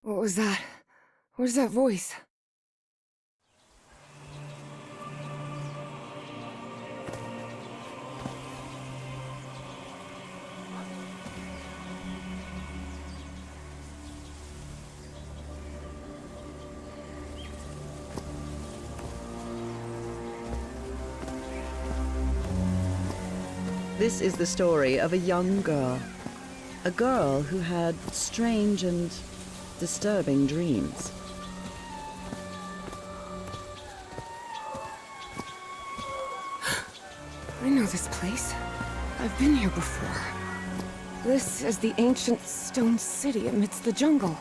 What was that? Where's that voice? This is the story of a young girl. A girl who had strange and disturbing dreams. I know this place. I've been here before. This is the ancient stone city amidst the jungle.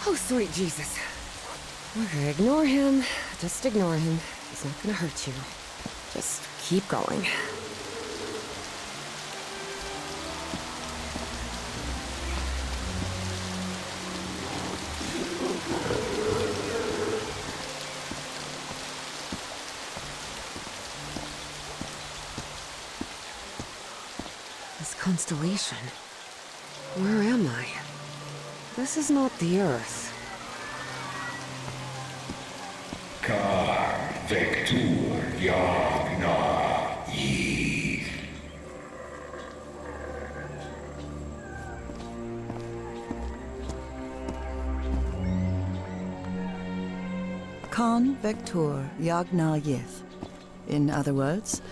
Oh, sweet Jesus. Okay, ignore him. Just ignore him. He's not gonna hurt you. Just keep going. This constellation. Where am I? This is not the Earth. Kan Vector Yagna Yith. In other words,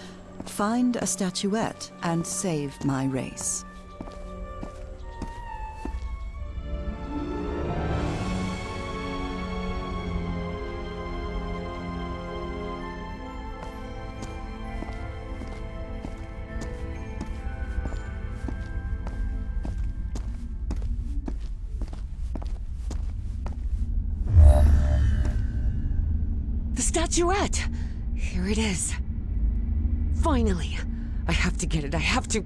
find a statuette and save my race. The statuette! Here it is. Finally! I have to get it, I have to...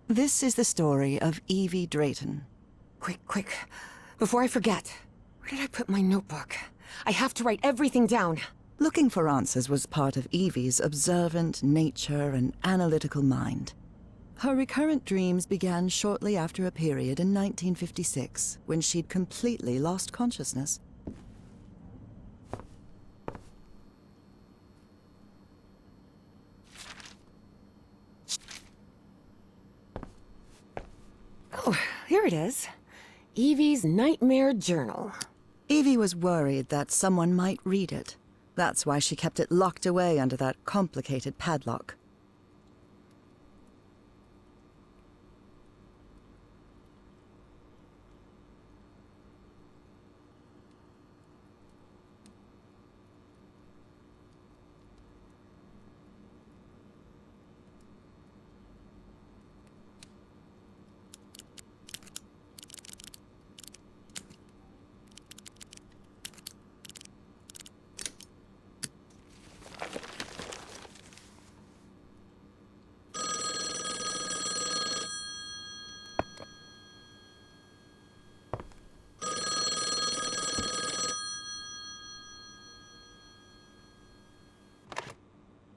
This is the story of Evie Drayton. Quick, quick. Before I forget. Where did I put my notebook? I have to write everything down. Looking for answers was part of Evie's observant nature and analytical mind. Her recurrent dreams began shortly after a period in 1956, when she'd completely lost consciousness. Oh, here it is. Evie's Nightmare Journal. Evie was worried that someone might read it. That's why she kept it locked away under that complicated padlock.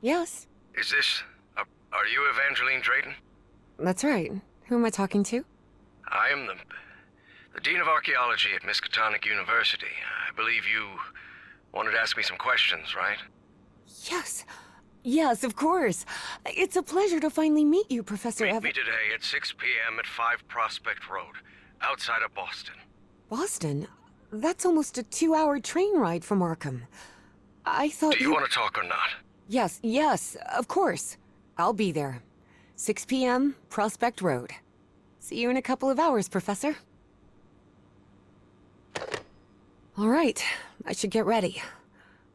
Yes, Is this... are you Evangeline Drayton? that's right. Who am I talking to? I am the Dean of Archaeology at Miskatonic University. I believe you wanted to ask me some questions, right? Yes. Yes, of course. It's a pleasure to finally meet you, Professor Meet me today at 6 p.m. at 5 Prospect Road, outside of Boston. Boston? That's almost a 2-hour train ride from Arkham. I thought Do you want to talk or not? Yes, yes, of course. I'll be there. 6 p.m., Prospect Road. See you in a couple of hours, Professor. All right, I should get ready.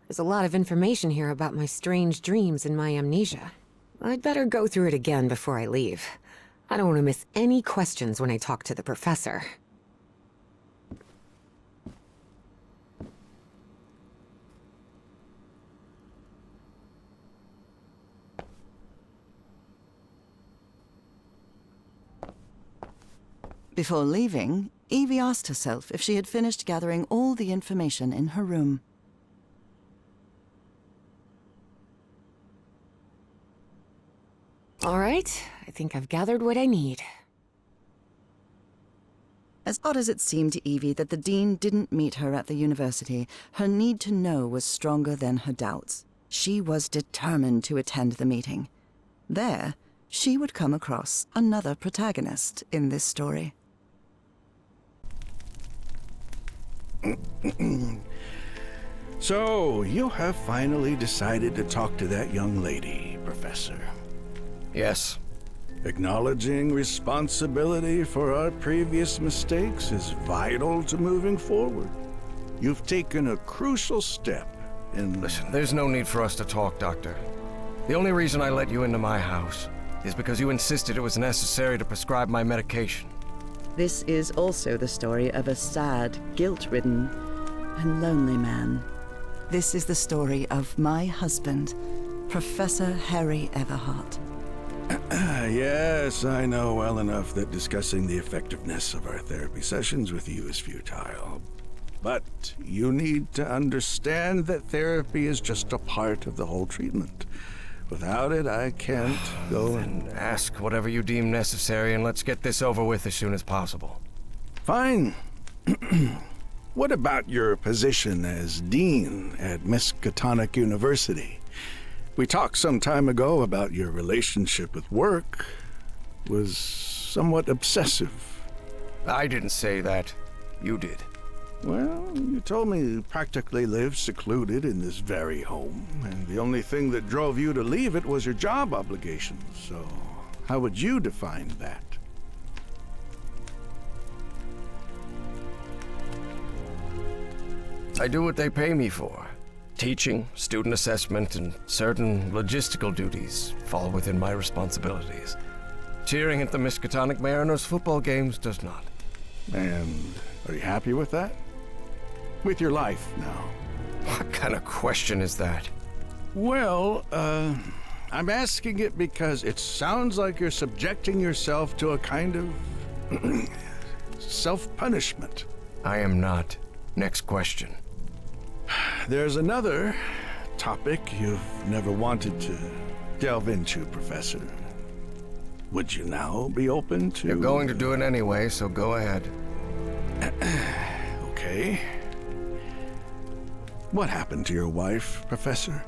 There's a lot of information here about my strange dreams and my amnesia. I'd better go through it again before I leave. I don't want to miss any questions when I talk to the professor. Before leaving, Evie asked herself if she had finished gathering all the information in her room. All right, I think I've gathered what I need. As odd as it seemed to Evie that the dean didn't meet her at the university, her need to know was stronger than her doubts. She was determined to attend the meeting. There, she would come across another protagonist in this story. So, you have finally decided to talk to that young lady, Professor. Yes. Acknowledging responsibility for our previous mistakes is vital to moving forward. You've taken a crucial step in... Listen, there's no need for us to talk, Doctor. The only reason I let you into my house is because you insisted it was necessary to prescribe my medication. This is also the story of a sad, guilt-ridden, and lonely man. This is the story of my husband, Professor Harry Everhart. Yes, I know well enough that discussing the effectiveness of our therapy sessions with you is futile. But you need to understand that therapy is just a part of the whole treatment. Without it, I can't go and... Ask whatever you deem necessary and let's get this over with as soon as possible. Fine. What about your position as dean at Miskatonic University? We talked some time ago about your relationship with work was somewhat obsessive. I didn't say that. You did. Well, you told me you practically lived secluded in this very home, and the only thing that drove you to leave it was your job obligations. So, how would you define that? I do what they pay me for. Teaching, student assessment, and certain logistical duties fall within my responsibilities. Cheering at the Miskatonic Mariners football games does not. And are you happy with that? With your life now? What kind of question is that? Well, I'm asking it because it sounds like you're subjecting yourself to a kind of self-punishment. I am not. Next question. There's another topic you've never wanted to delve into, Professor. Would you now be open to... You're going to do it anyway, so go ahead. Okay. What happened to your wife, Professor?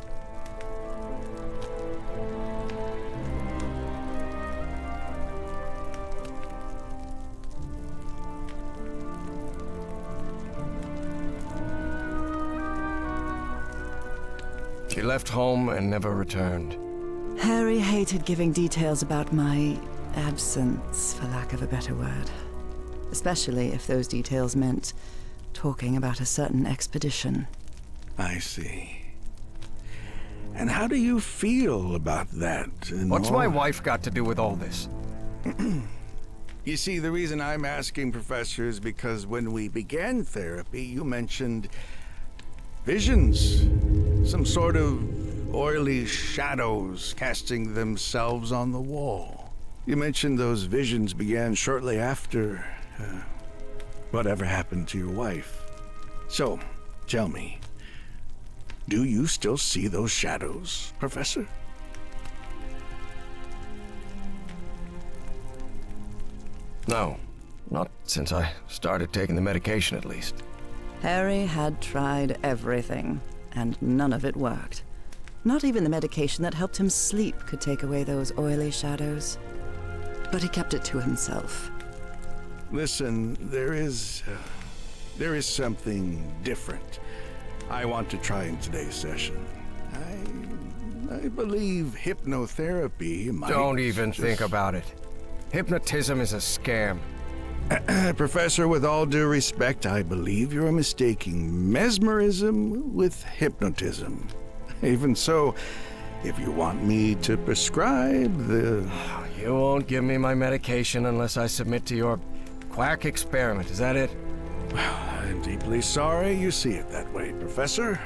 She left home and never returned. Harry hated giving details about my absence, for lack of a better word. Especially if those details meant talking about a certain expedition. I see. And how do you feel about that? What's my wife got to do with all this? You see, the reason I'm asking, Professor, is because when we began therapy, you mentioned visions. Some sort of oily shadows casting themselves on the wall. You mentioned those visions began shortly after whatever happened to your wife. So, tell me, do you still see those shadows, Professor? No, not since I started taking the medication, at least. Harry had tried everything, and none of it worked. Not even the medication that helped him sleep could take away those oily shadows. But he kept it to himself. Listen, there is something different I want to try in today's session. I believe hypnotherapy might... Don't even think about it. Hypnotism is a scam. Professor, with all due respect, I believe you're mistaking mesmerism with hypnotism. Even so, if you want me to prescribe the... You won't give me my medication unless I submit to your quack experiment, is that it? Well, I'm deeply sorry you see it that way, Professor.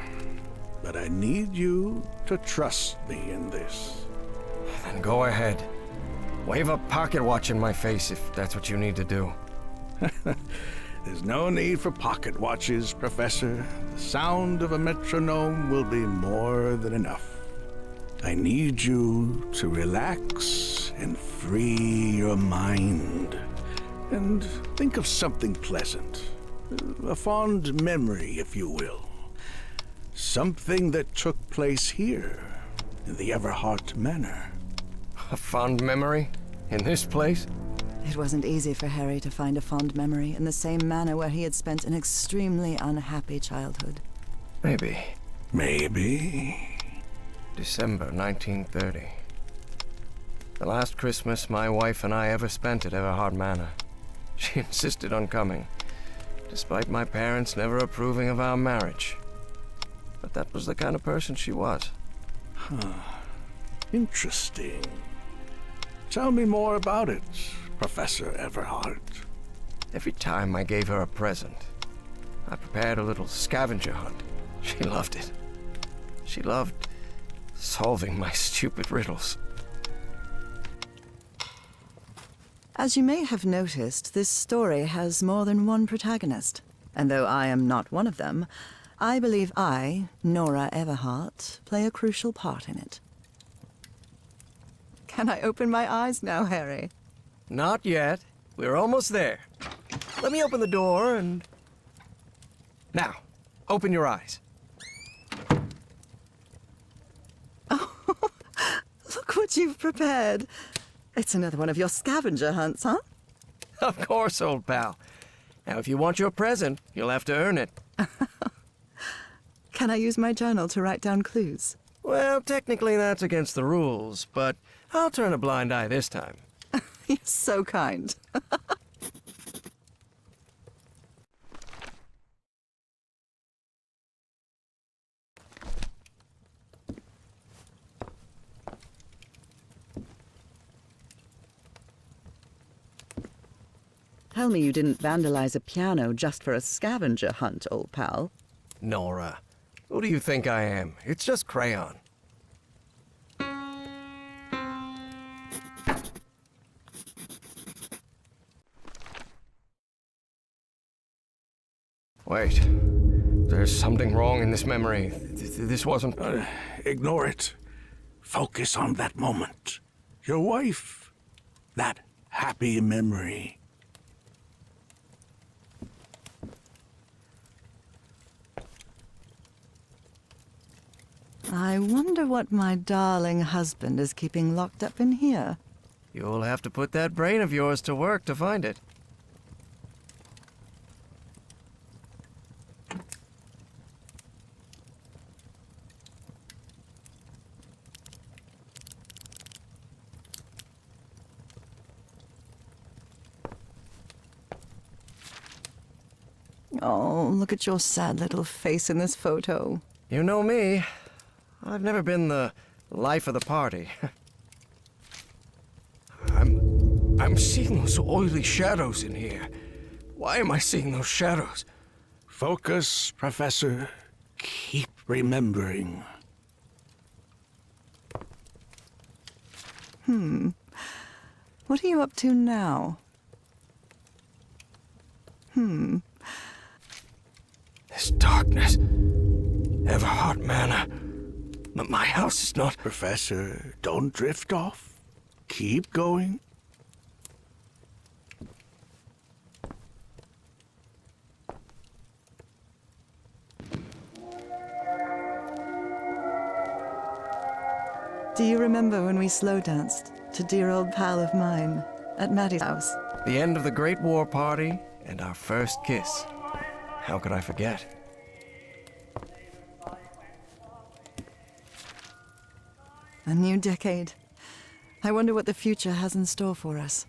But I need you to trust me in this. Then go ahead. Wave a pocket watch in my face if that's what you need to do. There's no need for pocket watches, Professor. The sound of a metronome will be more than enough. I need you to relax and free your mind. And think of something pleasant. A fond memory, if you will. Something that took place here, in the Everhart Manor. A fond memory? In this place? It wasn't easy for Harry to find a fond memory in the same manor where he had spent an extremely unhappy childhood. Maybe. December 1930. The last Christmas my wife and I ever spent at Everhart Manor. She insisted on coming, despite my parents never approving of our marriage. But that was the kind of person she was. Interesting. Tell me more about it, Professor Everhart. Every time I gave her a present, I prepared a little scavenger hunt. She loved it. She loved solving my stupid riddles. As you may have noticed, this story has more than one protagonist. And though I am not one of them, I believe I, Nora Everhart, play a crucial part in it. Can I open my eyes now, Harry? Not yet. We're almost there. Let me open the door and... Now, open your eyes. Look what you've prepared. It's another one of your scavenger hunts, huh? Of course, old pal. Now, if you want your present, you'll have to earn it. Can I use my journal to write down clues? Well, technically that's against the rules, but I'll turn a blind eye this time. You're so kind. Tell me you didn't vandalize a piano just for a scavenger hunt, old pal. Nora, who do you think I am? It's just crayon. Wait. There's something wrong in this memory. This wasn't... Ignore it. Focus on that moment. Your wife. That happy memory. I wonder what my darling husband is keeping locked up in here. You'll have to put that brain of yours to work to find it. Oh, look at your sad little face in this photo. You know me. I've never been the life of the party. I'm seeing those oily shadows in here. Why am I seeing those shadows? Focus, Professor. Keep remembering. What are you up to now? This darkness. Everhart Manor. But my house is not... Professor, don't drift off. Keep going. Do you remember when we slow danced to Dear Old Pal of Mine at Maddie's house? The end of the Great War Party and our first kiss. How could I forget? A new decade. I wonder what the future has in store for us.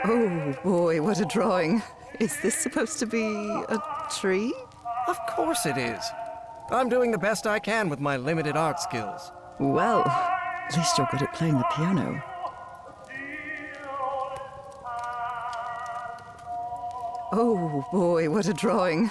Oh boy, what a drawing. Is this supposed to be a tree? Of course it is. I'm doing the best I can with my limited art skills. Well, at least you're good at playing the piano. Oh boy, what a drawing.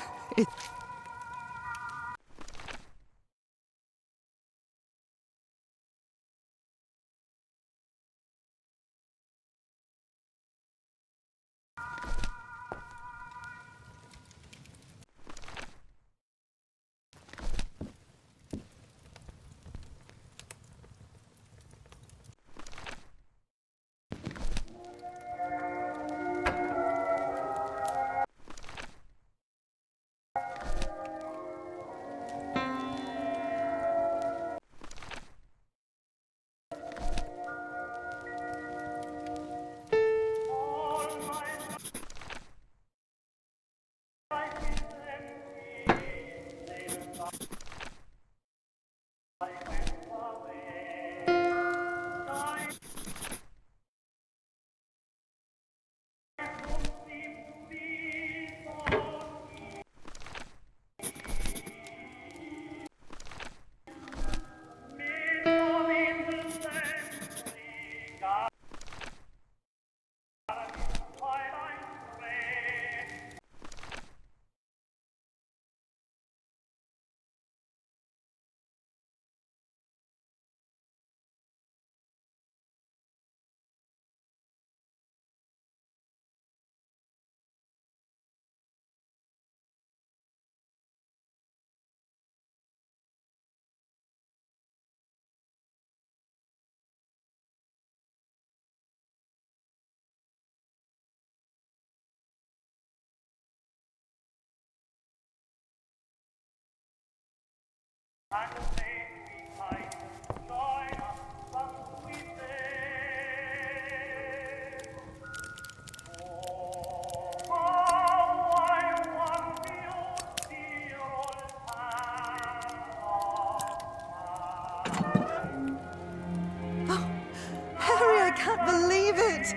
Can't believe it!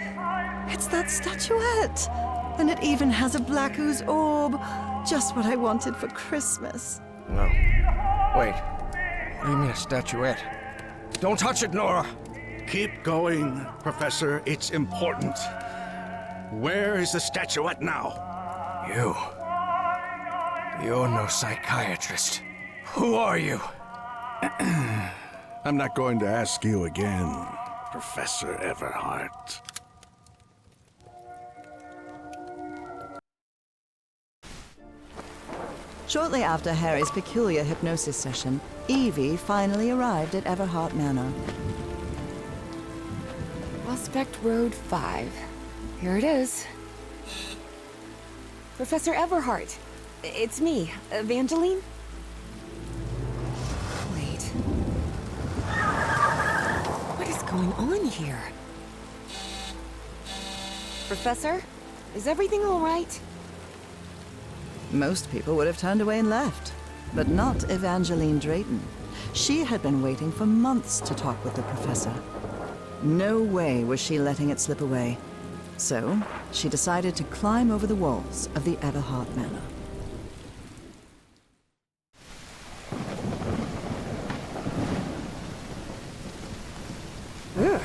It's that statuette! And it even has a black ooze orb. Just what I wanted for Christmas. No. Wait. What do you mean a statuette? Don't touch it, Nora! Keep going, Professor. It's important. Where is the statuette now? You're no psychiatrist. Who are you? I'm not going to ask you again, Professor Everhart. Shortly after Harry's peculiar hypnosis session, Evie finally arrived at Everhart Manor. Prospect Road 5. Here it is. Professor Everhart. It's me, Evangeline. Wait. What is going on here? Professor? Is everything all right? Most people would have turned away and left, but not Evangeline Drayton. She had been waiting for months to talk with the professor. No way was she letting it slip away. So, she decided to climb over the walls of the Everhart Manor. Ugh.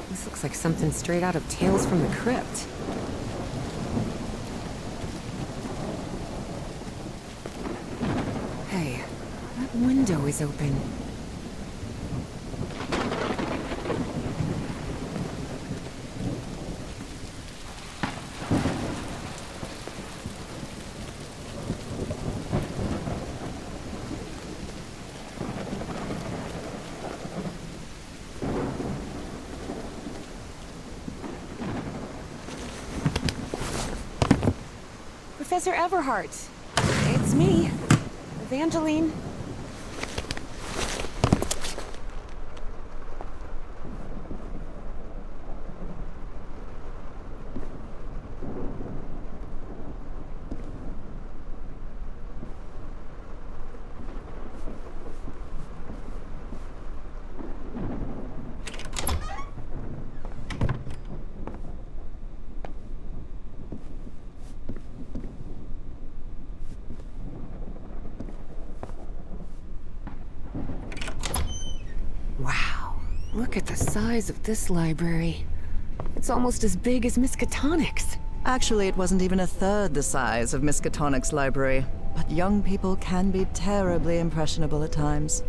This looks like something straight out of Tales from the Crypt. Hey, that window is open. Professor Everhart. It's me, Evangeline. Look at the size of this library. It's almost as big as Miskatonic's. Actually, it wasn't even a third the size of Miskatonic's library, but young people can be terribly impressionable at times.